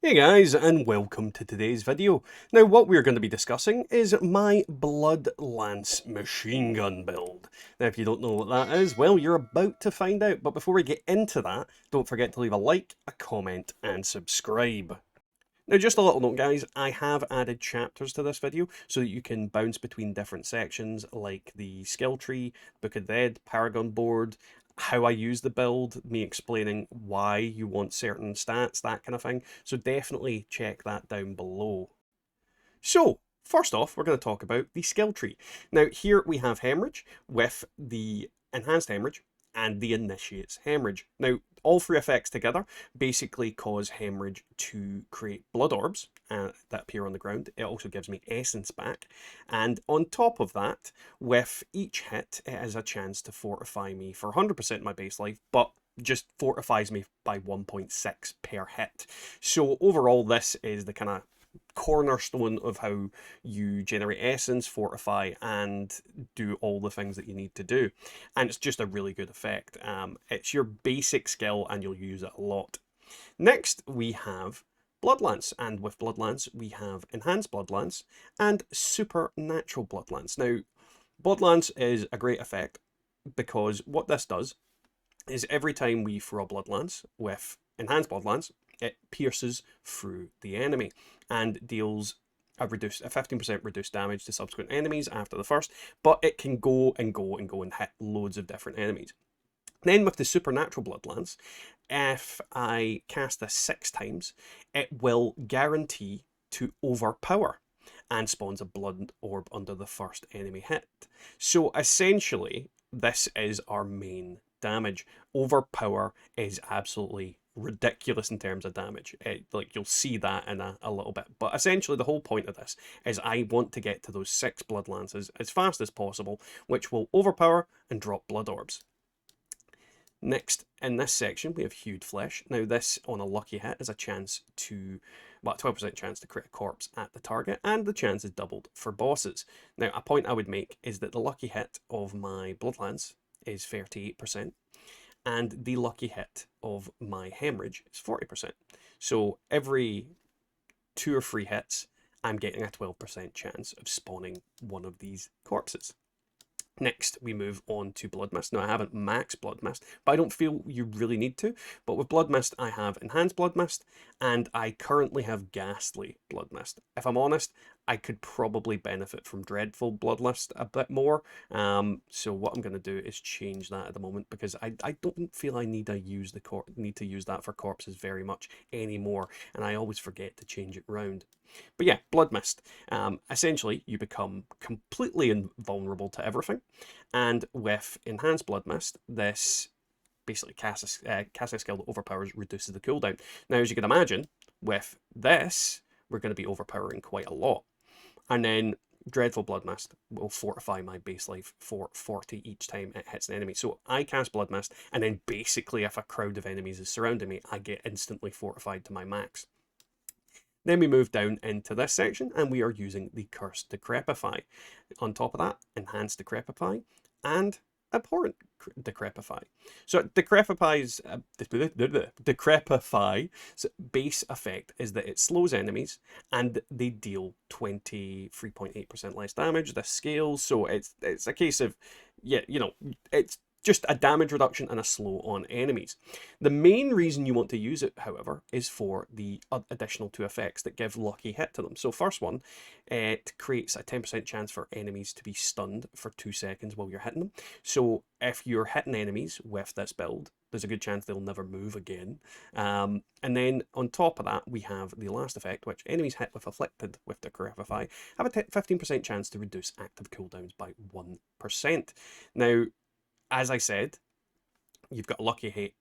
Hey guys, and welcome to today's video. Now what we're going to be discussing is my Blood Lance machine gun build. Now if you don't know what that is, well you're about to find out, but before we get into that, don't forget to leave a like, a comment and subscribe. Now just a little note guys, I have added chapters to this video so that you can bounce between different sections like the skill tree, Book of the Dead, Paragon Board, how I use the build, me explaining why you want certain stats, that kind of thing. So definitely check that down below. So, first off, we're going to talk about the skill tree. Now, here we have Hemorrhage with the Enhanced Hemorrhage and the Initiates Hemorrhage. Now, all three effects together basically cause Hemorrhage to create blood orbs that appear on the ground. It also gives me Essence back. And on top of that, with each hit, it has a chance to fortify me for 100% of my base life, but just fortifies me by 1.6 per hit. So overall, this is the kind of cornerstone of how you generate essence, fortify, and do all the things that you need to do. And it's just a really good effect. It's your basic skill and you'll use it a lot. Next, we have Bloodlance, and with Bloodlance, we have Enhanced Bloodlance and Supernatural Bloodlance. Now, Bloodlance is a great effect because what this does is every time we throw a Bloodlance with Enhanced Bloodlance, it pierces through the enemy and deals a 15% reduced damage to subsequent enemies after the first, but it can go and go and go and hit loads of different enemies. Then with the Supernatural Bloodlance, if I cast this 6 times, it will guarantee to overpower and spawns a blood orb under the first enemy hit. So essentially, this is our main damage. Overpower is absolutely ridiculous in terms of damage. Like you'll see that in a little bit. But essentially the whole point of this is I want to get to those 6 blood lances as fast as possible, which will overpower and drop blood orbs. Next, in this section, we have Hued Flesh. Now, this on a lucky hit is a chance to, well, 12% chance to create a corpse at the target, and the chance is doubled for bosses. Now, a point I would make is that the lucky hit of my Bloodlance is 38%, and the lucky hit of my Hemorrhage is 40%. So every 2 or 3 hits, I'm getting a 12% chance of spawning one of these corpses. Next, we move on to Blood Mist. Now, I haven't maxed Blood Mist, but I don't feel you really need to. But with Blood Mist, I have Enhanced Blood Mist, and I currently have Ghastly Blood Mist. If I'm honest, I could probably benefit from Dreadful Blood Mist a bit more. So what I'm going to do is change that at the moment, because I don't feel I need to use that for corpses very much anymore, and I always forget to change it round. But yeah, Blood Mist. Essentially, you become completely invulnerable to everything. And with Enhanced Blood Mist, this basically casts a skill that overpowers, reduces the cooldown. Now, as you can imagine, with this, we're going to be overpowering quite a lot. And then Dreadful Blood Mist will fortify my base life for 40 each time it hits an enemy. So I cast Blood Mist, and then basically if a crowd of enemies is surrounding me, I get instantly fortified to my max. Then we move down into this section and we are using the Cursed Decrepify. On top of that, Enhanced Decrepify and Abhorrent Decrepify. So Decrepify's base effect is that it slows enemies and they deal 23.8% less damage. This scales, so it's a case of, yeah, it's just a damage reduction and a slow on enemies. The main reason you want to use it, however, is for the additional 2 effects that give lucky hit to them. So first one, it creates a 10% chance for enemies to be stunned for 2 seconds while you're hitting them. So if you're hitting enemies with this build, there's a good chance they'll never move again. And then on top of that, we have the last effect, which enemies hit with Afflicted with Decrepify have a 15% chance to reduce active cooldowns by 1%. Now, as I said, you've got a lucky hit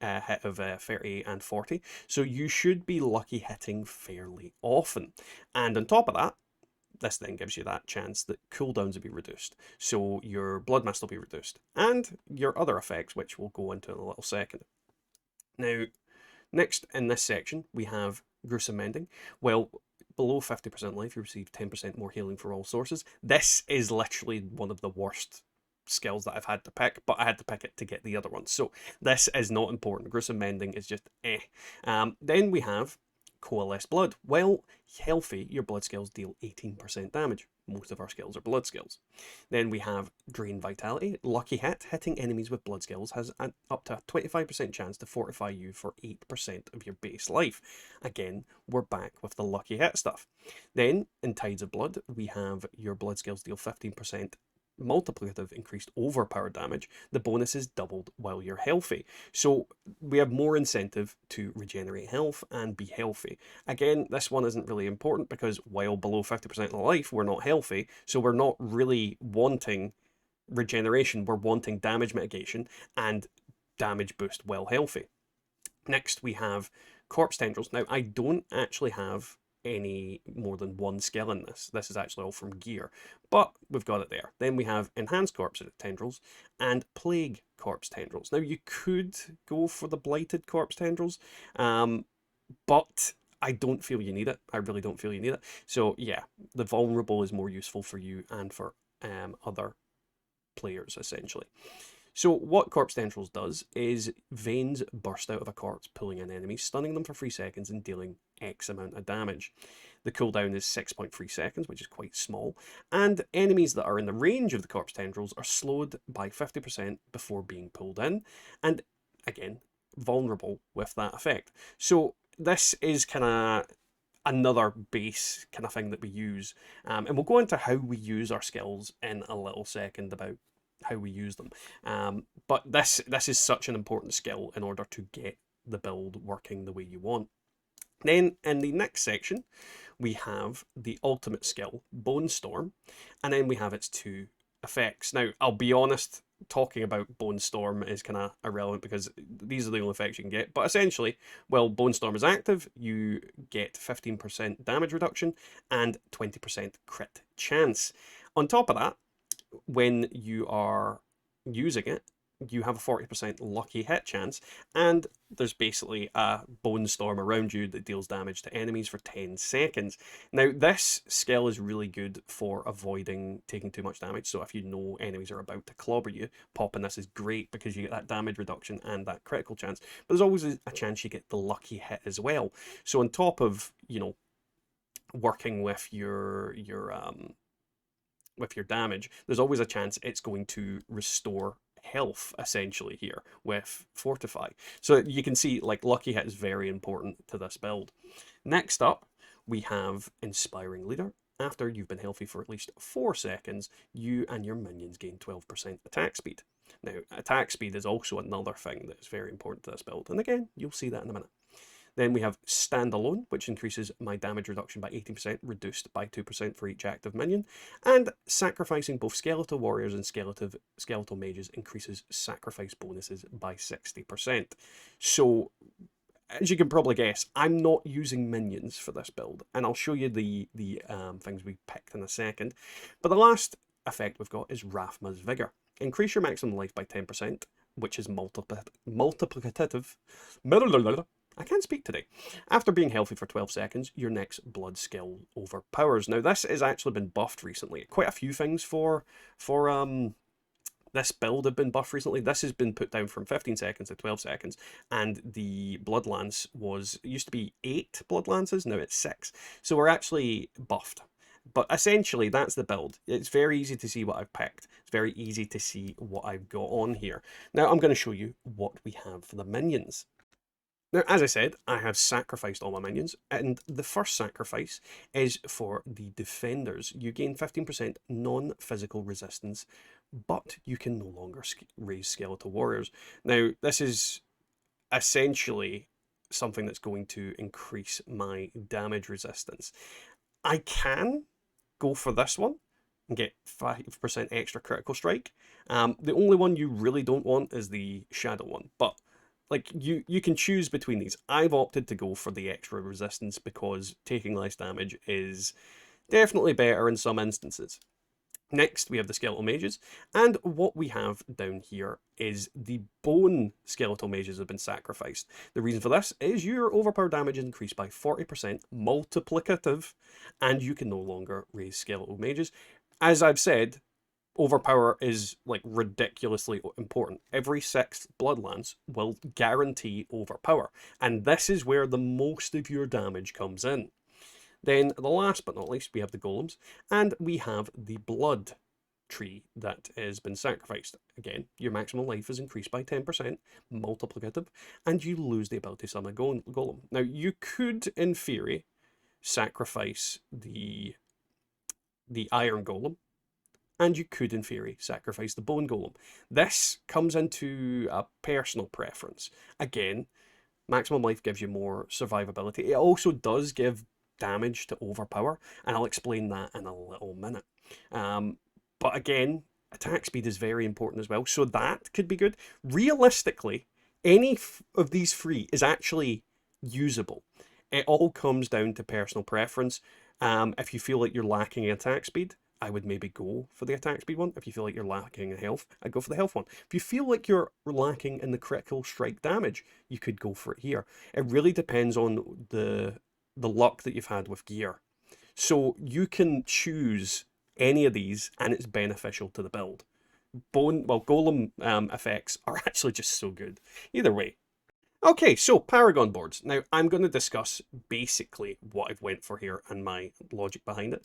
of 30 and 40, so you should be lucky hitting fairly often. And on top of that, this then gives you that chance that cooldowns will be reduced, so your Blood Mist will be reduced, and your other effects, which we'll go into in a little second. Now, next in this section, we have Gruesome Mending. Well, below 50% life, you receive 10% more healing for all sources. This is literally one of the worst skills that I've had to pick, but I had to pick it to get the other one. So this is not important. Gruesome Mending is just eh. Then we have Coalesced Blood. While healthy, your blood skills deal 18% damage. Most of our skills are blood skills. Then we have Drain Vitality. Lucky Hit. Hitting enemies with blood skills has an up to a 25% chance to fortify you for 8% of your base life. Again, we're back with the Lucky Hit stuff. Then, in Tides of Blood, we have your blood skills deal 15% multiplicative increased overpowered damage. The bonus is doubled while you're healthy. So we have more incentive to regenerate health and be healthy. Again, this one isn't really important because while below 50% of life, we're not healthy. So we're not really wanting regeneration. We're wanting damage mitigation and damage boost while healthy. Next, we have Corpse Tendrils. Now, I don't actually have any more than one skill in this. This is actually all from gear, but we've got it there. Then we have Enhanced Corpse Tendrils and Plague Corpse Tendrils. Now, you could go for the Blighted Corpse Tendrils, but I don't feel you need it. I really don't feel you need it. So yeah, the Vulnerable is more useful for you and for other players, essentially. So what Corpse Tendrils does is veins burst out of a corpse, pulling in enemies, stunning them for 3 seconds and dealing X amount of damage. The cooldown is 6.3 seconds, which is quite small, and enemies that are in the range of the Corpse Tendrils are slowed by 50% before being pulled in, and again, vulnerable with that effect. So this is kind of another base kind of thing that we use, and we'll go into how we use our skills in a little second about how we use them. But this is such an important skill in order to get the build working the way you want. Then in the next section, we have the ultimate skill, Bone Storm, and then we have its 2 effects. Now, I'll be honest, talking about Bone Storm is kind of irrelevant because these are the only effects you can get. But essentially, while Bone Storm is active, you get 15% damage reduction and 20% crit chance. On top of that, when you are using it, you have a 40% lucky hit chance, and there's basically a bone storm around you that deals damage to enemies for 10 seconds. Now, this skill is really good for avoiding taking too much damage, so if you know enemies are about to clobber you, popping this is great because you get that damage reduction and that critical chance, but there's always a chance you get the lucky hit as well. So on top of, you know, working with your damage, there's always a chance it's going to restore health essentially here with Fortify. So you can see, like, Lucky Hit is very important to this build. Next up, we have Inspiring Leader. After you've been healthy for at least 4 seconds, you and your minions gain 12% attack speed. Now, attack speed is also another thing that is very important to this build, and again, you'll see that in a minute. Then we have Standalone, which increases my damage reduction by 18%, reduced by 2% for each active minion. And Sacrificing both Skeletal Warriors and Skeletal Mages increases sacrifice bonuses by 60%. So, as you can probably guess, I'm not using minions for this build, and I'll show you the things we picked in a second. But the last effect we've got is Rathma's Vigor. Increase your maximum life by 10%, which is multiplicative. I can't speak today. After being healthy for 12 seconds, your next blood skill overpowers. Now, this has actually been buffed recently. Quite a few things for this build have been buffed recently. This has been put down from 15 seconds to 12 seconds, and the Blood Lance used to be 8 Blood Lances, now it's 6. So we're actually buffed. But essentially, that's the build. It's very easy to see what I've picked. It's very easy to see what I've got on here. Now, I'm going to show you what we have for the minions. Now, as I said, I have sacrificed all my minions, and the first sacrifice is for the Defenders. You gain 15% non-physical resistance, but you can no longer raise Skeletal Warriors. Now, this is essentially something that's going to increase my damage resistance. I can go for this one and get 5% extra critical strike. The only one you really don't want is the Shadow one, but like, you can choose between these. I've opted to go for the extra resistance because taking less damage is definitely better in some instances. Next, we have the Skeletal Mages, and what we have down here is the Bone Skeletal Mages have been sacrificed. The reason for this is your overpower damage is increased by 40%, multiplicative, and you can no longer raise Skeletal Mages. As I've said, Overpower is like ridiculously important. Every 6th Bloodlance will guarantee overpower, and this is where the most of your damage comes in. Then, the last but not least, we have the golems, and we have the blood tree that has been sacrificed. Again, your maximum life is increased by 10%, multiplicative, and you lose the ability to summon a golem. Now, you could, in theory, sacrifice the iron golem, and you could, in theory, sacrifice the bone golem. This comes into a personal preference. Again, maximum life gives you more survivability. It also does give damage to overpower, and I'll explain that in a little minute. But again, attack speed is very important as well, so that could be good. Realistically, any of these 3 is actually usable. It all comes down to personal preference. If you feel like you're lacking in attack speed, I would maybe go for the attack speed one. If you feel like you're lacking in health, I'd go for the health one. If you feel like you're lacking in the critical strike damage, you could go for it here. It really depends on the luck that you've had with gear. So you can choose any of these, and it's beneficial to the build. Golem effects are actually just so good. Either way. Okay, so Paragon boards. Now, I'm going to discuss basically what I've went for here and my logic behind it.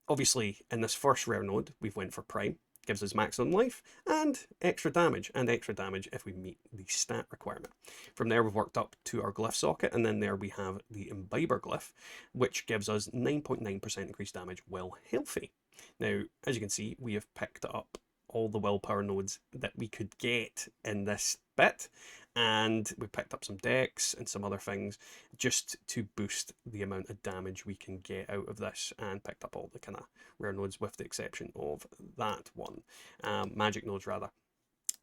Obviously, in this first rare node, we've went for Prime. Gives us maximum life and extra damage if we meet the stat requirement. From there, we've worked up to our glyph socket, and then there we have the Imbiber glyph, which gives us 9.9% increased damage while healthy. Now, as you can see, we have picked up all the willpower nodes that we could get in this bit, and we picked up some decks and some other things just to boost the amount of damage we can get out of this, and picked up all the kind of rare nodes with the exception of that one, magic nodes rather.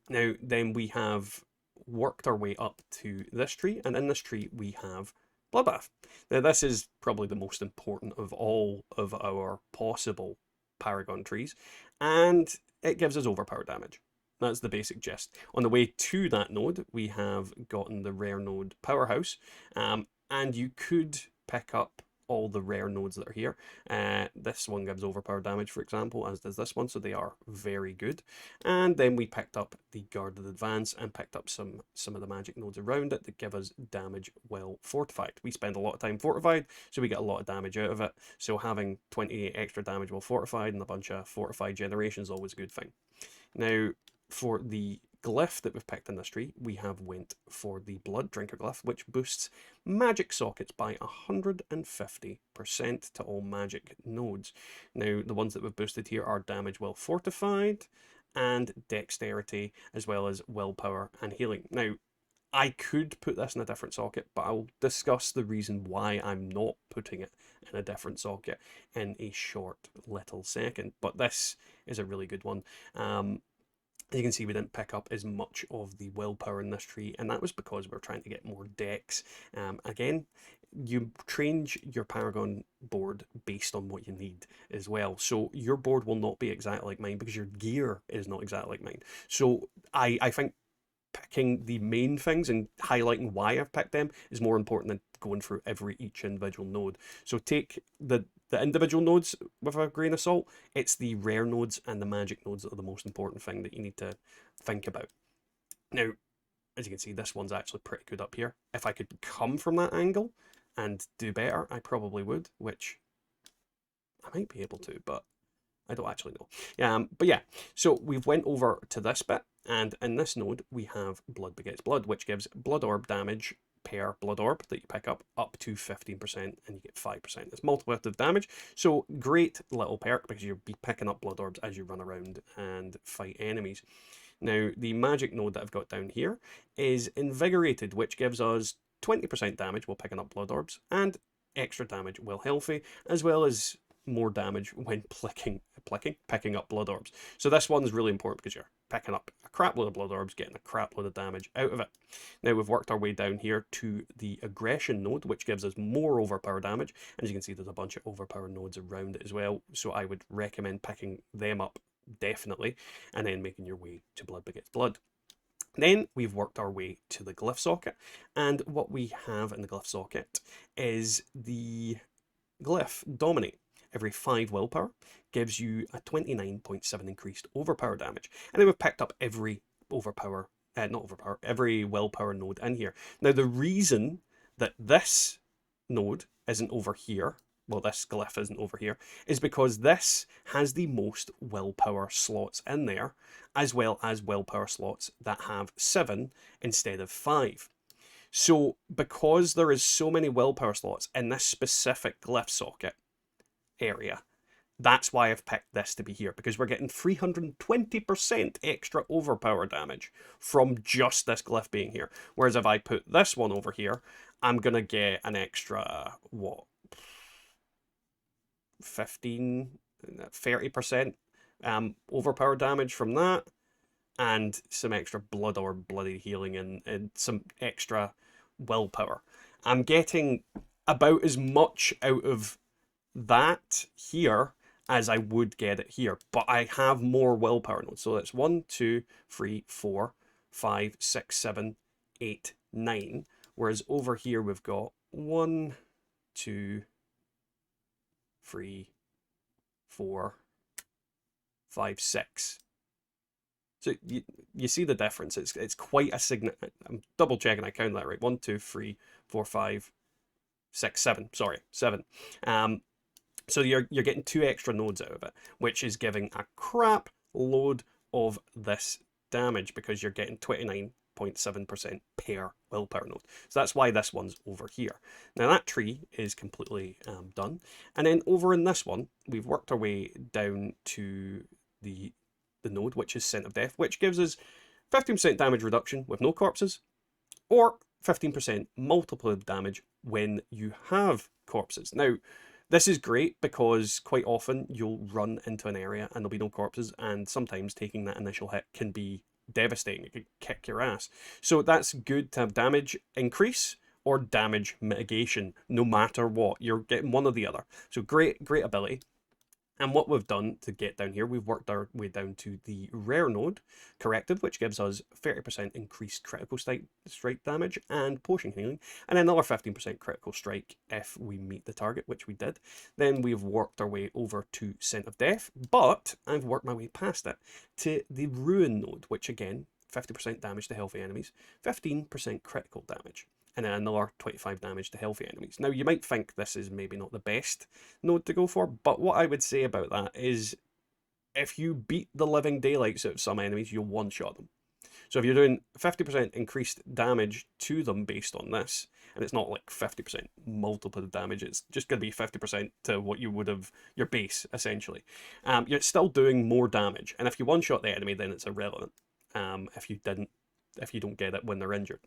Now then we have worked our way up to this tree, and in this tree we have Bloodbath. Now this is probably the most important of all of our possible Paragon trees, and it gives us overpower damage. That's the basic gist. On the way to that node, we have gotten the rare node Powerhouse, and you could pick up all the rare nodes that are here. This one gives overpower damage, for example, as does this one, so they are very good. And then we picked up the Guarded Advance and picked up some of the magic nodes around it that give us damage while fortified. We spend a lot of time fortified, so we get a lot of damage out of it. So having 28 extra damage while fortified and a bunch of fortified generation is always a good thing. Now, for the glyph that we've picked in this tree, we have went for the Blood Drinker glyph, which boosts magic sockets by 150% to all magic nodes. Now, the ones that we've boosted here are damage while fortified and dexterity, as well as willpower and healing. Now, I could put this in a different socket, but I'll discuss the reason why I'm not putting it in a different socket in a short little second. But this is a really good one. As you can see, we didn't pick up as much of the willpower in this tree, and that was because we were trying to get more decks. Again, you change your Paragon board based on what you need as well. So your board will not be exactly like mine because your gear is not exactly like mine. So I think picking the main things and highlighting why I've picked them is more important than going through each individual node. So take the individual nodes with a grain of salt. It's the rare nodes and the magic nodes that are the most important thing that you need to think about. Now, as you can see, this one's actually pretty good up here. If I could come from that angle and do better, I probably would, which I might be able to, but I don't actually know. But yeah, so we've went over to this bit, and in this node we have Blood Begets Blood, which gives Blood Orb damage per Blood Orb that you pick up to 15%, and you get 5%. It's multiplicative damage, so great little perk because you'll be picking up Blood Orbs as you run around and fight enemies. Now, the magic node that I've got down here is Invigorated, which gives us 20% damage while picking up Blood Orbs, and extra damage while healthy, as well as more damage when picking up Blood Orbs. So this one's really important because you're picking up a crap load of Blood Orbs, getting a crap load of damage out of it. Now we've worked our way down here to the Aggression node, which gives us more overpower damage. And as you can see, there's a bunch of overpower nodes around it as well. So I would recommend picking them up, definitely, and then making your way to Blood Begets Blood. Then we've worked our way to the Glyph socket, and what we have in the Glyph socket is the Glyph Dominate. every 5 willpower gives you a 29.7 increased overpower damage. And then we've picked up every every willpower node in here. Now, the reason that this node isn't over here, well, this glyph isn't over here, is because this has the most willpower slots in there, as well as willpower slots that have 7 instead of 5. So because there is so many willpower slots in this specific glyph socket area, that's why I've picked this to be here, because we're getting 320% extra overpower damage from just this glyph being here. Whereas if I put this one over here, I'm going to get an extra, what, 30% overpower damage from that, and some extra blood or bloody healing and some extra willpower. I'm getting about as much out of that here as I would get it here, but I have more willpower nodes. So that's 1, 2, 3, 4, 5, 6, 7, 8, 9. Whereas over here we've got 1, 2, 3, 4, 5, 6. So you see the difference. It's quite a significant. I'm double checking I count that right. 1, 2, 3, 4, 5, 6, 7. Sorry, 7. So you're getting 2 extra nodes out of it, which is giving a crap load of this damage because you're getting 29.7% per willpower node. So that's why this one's over here. Now that tree is completely done. And then over in this one, we've worked our way down to the node, which is Scent of Death, which gives us 15% damage reduction with no corpses, or 15% multiple damage when you have corpses. Now, this is great because quite often you'll run into an area and there'll be no corpses, and sometimes taking that initial hit can be devastating. It can kick your ass. So that's good to have damage increase or damage mitigation, no matter what. You're getting one or the other. So great ability. And what we've done to get down here, we've worked our way down to the rare node, Corrective, which gives us 30% increased critical strike damage and potion healing, and another 15% critical strike if we meet the target, which we did. Then we've worked our way over to Scent of Death, but I've worked my way past it to the Ruin node, which again, 50% damage to healthy enemies, 15% critical damage, and then another 25 damage to healthy enemies. Now, you might think this is maybe not the best node to go for, but what I would say about that is if you beat the living daylights out of some enemies, you'll one-shot them. So if you're doing 50% increased damage to them based on this, and it's not like 50% multiple damage, it's just going to be 50% to what you would have, your base, essentially. You're still doing more damage, and if you one-shot the enemy, then it's irrelevant if you don't get it when they're injured.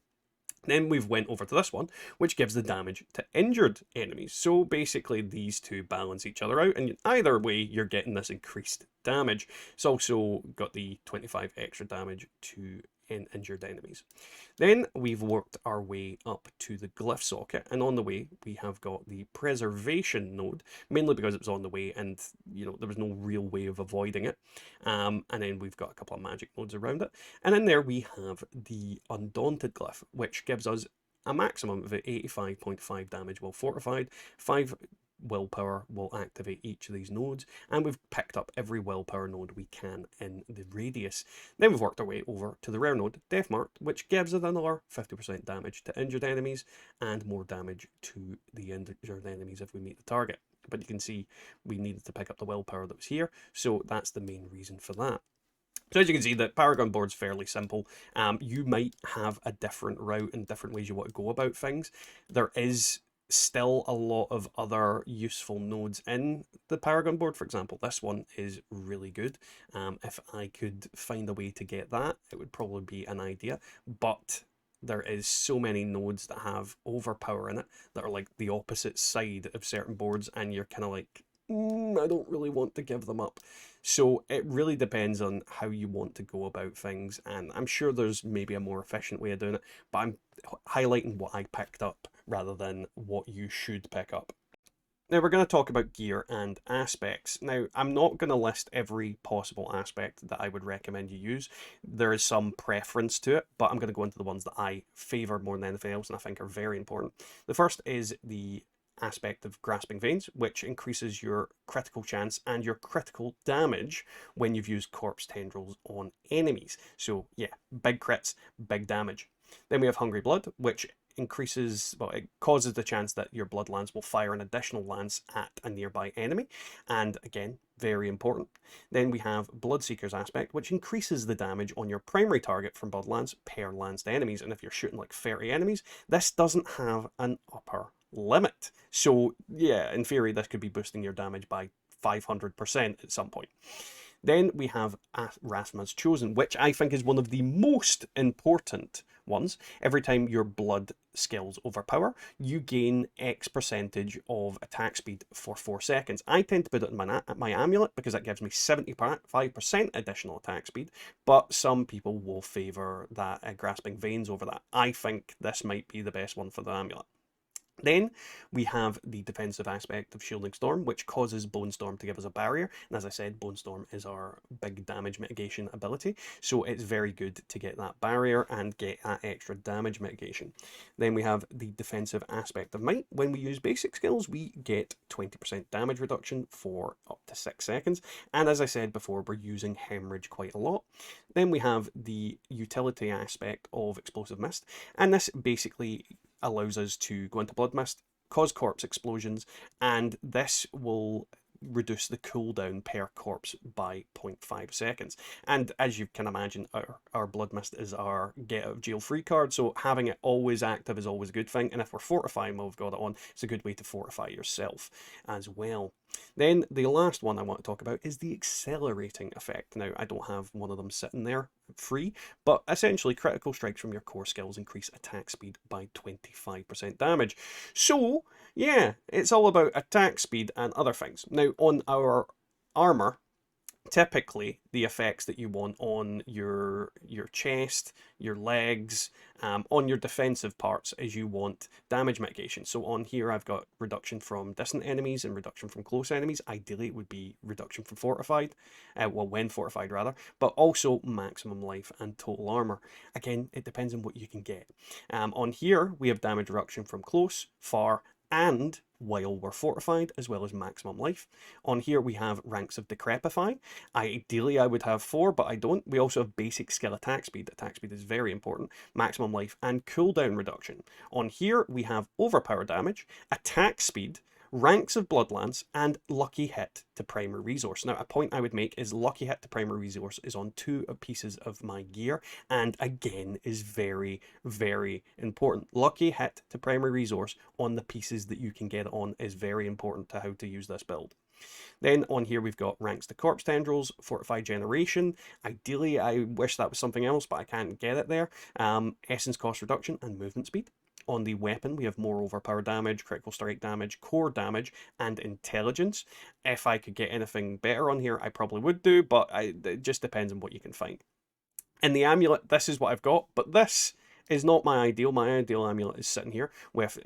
Then we've went over to this one, which gives the damage to injured enemies. So basically these two balance each other out, and either way you're getting this increased damage. It's also got the 25 extra damage to injured enemies. Then we've worked our way up to the glyph socket, and on the way we have got the preservation node, mainly because it was on the way and there was no real way of avoiding it. And then we've got a couple of magic nodes around it, and in there we have the undaunted glyph, which gives us a maximum of 85.5 damage while fortified, 5 willpower will activate each of these nodes, and we've picked up every willpower node we can in the radius. Then we've worked our way over to the rare node, Deathmarked, which gives us another 50% damage to injured enemies and more damage to the injured enemies if we meet the target. But you can see we needed to pick up the willpower that was here, so that's the main reason for that. So as you can see, the Paragon board's fairly simple. You might have a different route and different ways you want to go about things. There is still a lot of other useful nodes in the Paragon board. For example, this one is really good. If I could find a way to get that, it would probably be an idea. But there is so many nodes that have overpower in it that are like the opposite side of certain boards, and you're kind of like, I don't really want to give them up. So it really depends on how you want to go about things, and I'm sure there's maybe a more efficient way of doing it, but I'm highlighting what I picked up rather than what you should pick up. Now we're going to talk about gear and aspects. Now I'm not going to list every possible aspect that I would recommend you use. There is some preference to it, but I'm going to go into the ones that I favour more than anything else and I think are very important. The first is the aspect of Grasping Veins, which increases your critical chance and your critical damage when you've used Corpse Tendrils on enemies. So yeah, big crits, big damage. Then we have Hungry Blood, which increases, well, it causes the chance that your blood lance will fire an additional lance at a nearby enemy, and again, very important. Then we have Bloodseeker's aspect, which increases the damage on your primary target from blood lance per lanced enemies, and if you're shooting like 30 enemies, this doesn't have an upper limit. So yeah, in theory, this could be boosting your damage by 500% at some point. Then we have Rathma's Chosen, which I think is one of the most important ones. Every time your blood skills overpower, you gain X percentage of attack speed for 4 seconds. I tend to put it in my amulet because that gives me 75% additional attack speed, but some people will favour that Grasping Veins over that. I think this might be the best one for the amulet. Then we have the defensive aspect of Shielding Storm, which causes Bone Storm to give us a barrier. And as I said, Bone Storm is our big damage mitigation ability. So it's very good to get that barrier and get that extra damage mitigation. Then we have the defensive aspect of Might. When we use basic skills, we get 20% damage reduction for up to 6 seconds. And as I said before, we're using Hemorrhage quite a lot. Then we have the utility aspect of Explosive Mist. And this basically allows us to go into Blood Mist, cause corpse explosions, and this will reduce the cooldown per corpse by 0.5 seconds. And as you can imagine, our Blood Mist is our get out of jail free card, so having it always active is always a good thing. And if we're fortifying while we've got it on, it's a good way to fortify yourself as well. Then the last one I want to talk about is the accelerating effect. Now, I don't have one of them sitting there free, but essentially critical strikes from your core skills increase attack speed by 25% damage. So yeah, it's all about attack speed and other things. Now, on our armor, typically the effects that you want on your chest, your legs, on your defensive parts is you want damage mitigation. So on here I've got reduction from distant enemies and reduction from close enemies. Ideally it would be reduction from fortified, well, when fortified rather, but also maximum life and total armor. Again, it depends on what you can get. On here we have damage reduction from close, far, and while we're fortified, as well as maximum life. On here we have ranks of Decrepify. Ideally I would have 4, but I don't. We also have basic skill attack speed. Attack speed is very important. Maximum life and cooldown reduction. On here we have overpower damage, attack speed, ranks of Bloodlance, and lucky hit to primary resource. Now, a point I would make is lucky hit to primary resource is on 2 pieces of my gear, and again is very, very important. Lucky hit to primary resource on the pieces that you can get it on is very important to how to use this build. Then on here we've got ranks to corpse tendrils, fortified generation. Ideally, I wish that was something else, but I can't get it there. Essence cost reduction and movement speed. On the weapon, we have more overpower damage, critical strike damage, core damage, and intelligence. If I could get anything better on here, I probably would do, but it just depends on what you can find. In the amulet, this is what I've got, but this is not my ideal. My ideal amulet is sitting here with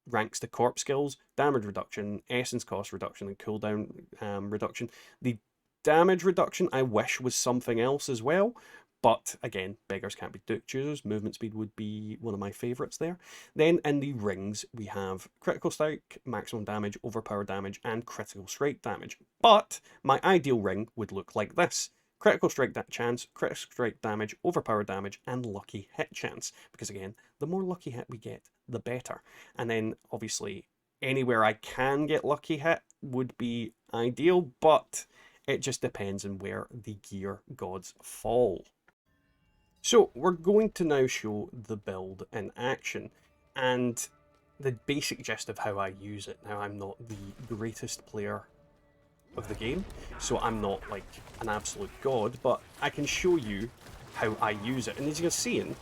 ranks to corpse skills, damage reduction, essence cost reduction, and cooldown reduction. The damage reduction I wish was something else as well, but again, beggars can't be choosers. Movement speed would be one of my favourites there. Then in the rings, we have critical strike, maximum damage, overpower damage, and critical strike damage. But my ideal ring would look like this. Critical strike chance, critical strike damage, overpower damage, and lucky hit chance. Because again, the more lucky hit we get, the better. And then obviously, anywhere I can get lucky hit would be ideal, but it just depends on where the gear gods fall. So we're going to now show the build in action and the basic gist of how I use it. Now, I'm not the greatest player of the game, so I'm not like an absolute god, but I can show you how I use it. And as you're seeing,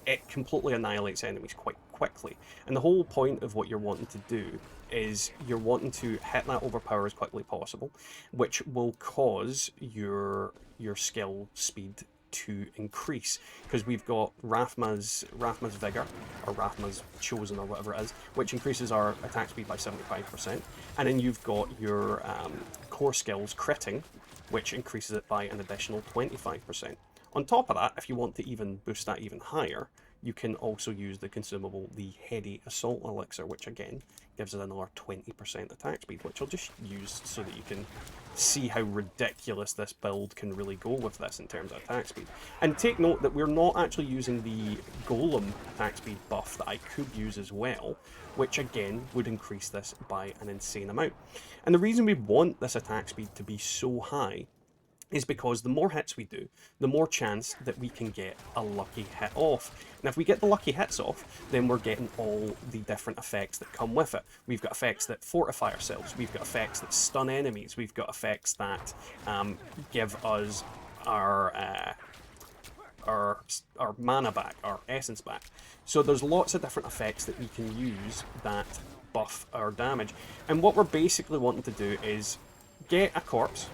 it completely annihilates enemies quite quickly. And the whole point of what you're wanting to do is you're wanting to hit that overpower as quickly as possible, which will cause your skill speed to increase, because we've got Rathma's Vigor, or Rathma's Chosen, or whatever it is, which increases our attack speed by 75%, and then you've got your core skills critting, which increases it by an additional 25%. On top of that, if you want to even boost that even higher, you can also use the consumable, the Heady Assault Elixir, which again gives it another 20% attack speed, which I'll just use so that you can see how ridiculous this build can really go with this in terms of attack speed. And take note that we're not actually using the Golem attack speed buff that I could use as well, which again would increase this by an insane amount. And the reason we want this attack speed to be so high is because the more hits we do, the more chance that we can get a lucky hit off. And if we get the lucky hits off, then we're getting all the different effects that come with it. We've got effects that fortify ourselves, we've got effects that stun enemies, we've got effects that give us our mana back, our essence back. So there's lots of different effects that we can use that buff our damage. And what we're basically wanting to do is get a corpse,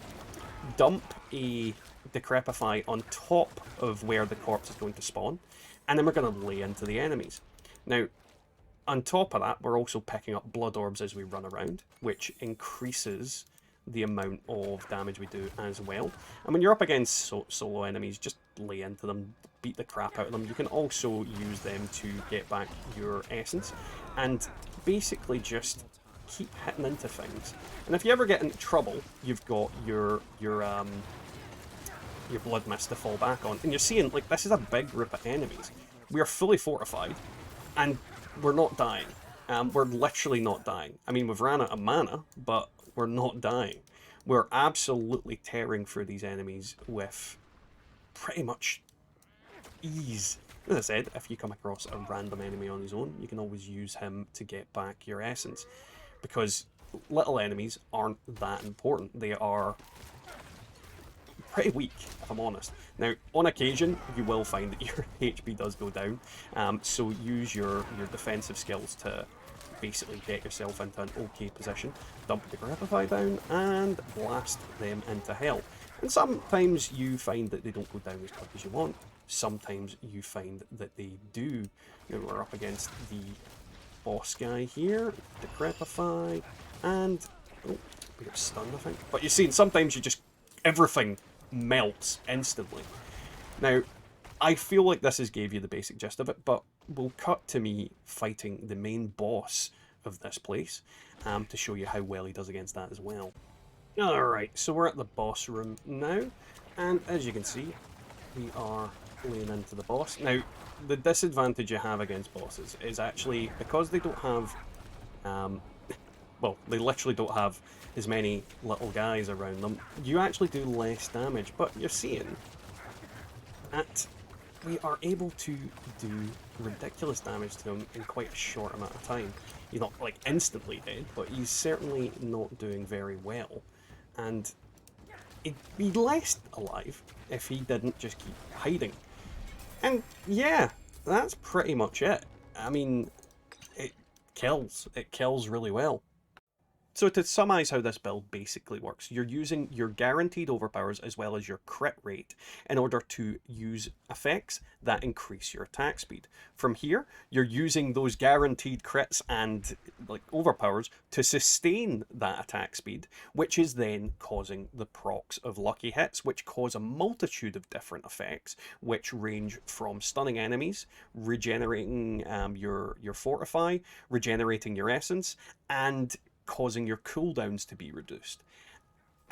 dump a Decrepify on top of where the corpse is going to spawn, and then we're going to lay into the enemies. Now, on top of that, we're also picking up blood orbs as we run around, which increases the amount of damage we do as well. And when you're up against solo enemies, just lay into them, beat the crap out of them. You can also use them to get back your essence, and basically just keep hitting into things. And if you ever get into trouble, you've got your blood mist to fall back on. And you're seeing, like, this is a big group of enemies. We are fully fortified, and we're not dying. We're literally not dying. I mean, we've ran out of mana, but we're not dying. We're absolutely tearing through these enemies with pretty much ease. As I said, if you come across a random enemy on his own, you can always use him to get back your essence, because little enemies aren't that important. They are pretty weak, if I'm honest. Now, on occasion, you will find that your HP does go down, so use your defensive skills to basically get yourself into an okay position, dump the Decrepify down, and blast them into hell. And sometimes you find that they don't go down as quick as you want. Sometimes you find that they do. Now we're up against the boss guy here, Decrepify, and oh, we got stunned, I think. But you see, sometimes you just, everything melts instantly. Now, I feel like this has gave you the basic gist of it, but we'll cut to me fighting the main boss of this place to show you how well he does against that as well. Alright, so we're at the boss room now, and as you can see, we are laying into the boss. Now, the disadvantage you have against bosses is actually, because they don't have, well, they literally don't have as many little guys around them, you actually do less damage, but you're seeing that we are able to do ridiculous damage to him in quite a short amount of time. He's not, like, instantly dead, but he's certainly not doing very well. And he'd be less alive if he didn't just keep hiding. And yeah, that's pretty much it. I mean, it kills. It kills really well. So to summarise how this build basically works, you're using your guaranteed overpowers as well as your crit rate in order to use effects that increase your attack speed. From here, you're using those guaranteed crits and like overpowers to sustain that attack speed, which is then causing the procs of lucky hits, which cause a multitude of different effects, which range from stunning enemies, regenerating your fortify, regenerating your essence, and causing your cooldowns to be reduced.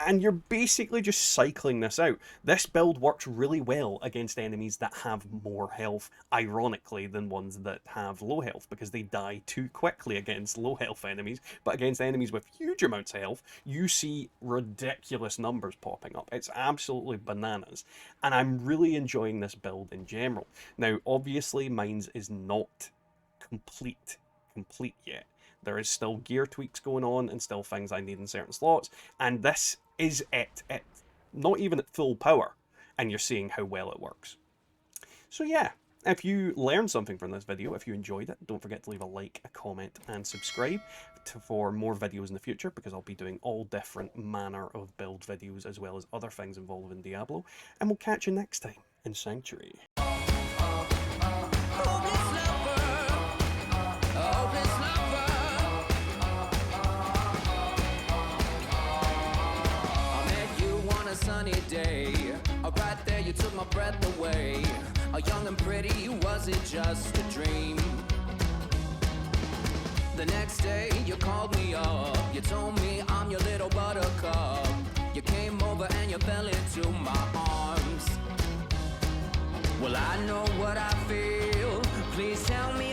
And you're basically just cycling this out. This build works really well against enemies that have more health, ironically, than ones that have low health, because they die too quickly against low health enemies. But against enemies with huge amounts of health, you see ridiculous numbers popping up. It's absolutely bananas. And I'm really enjoying this build in general. Now, obviously, mine's is not complete yet. There is still gear tweaks going on and still things I need in certain slots. And this is it. Not even at full power. And you're seeing how well it works. So yeah, if you learned something from this video, if you enjoyed it, don't forget to leave a like, a comment, and subscribe for more videos in the future, because I'll be doing all different manner of build videos as well as other things involving Diablo. And we'll catch you next time in Sanctuary. Sunny day, right there you took my breath away. All young and pretty, was it just a dream? The next day you called me up, you told me I'm your little buttercup. You came over and you fell into my arms. Well, I know what I feel, please tell me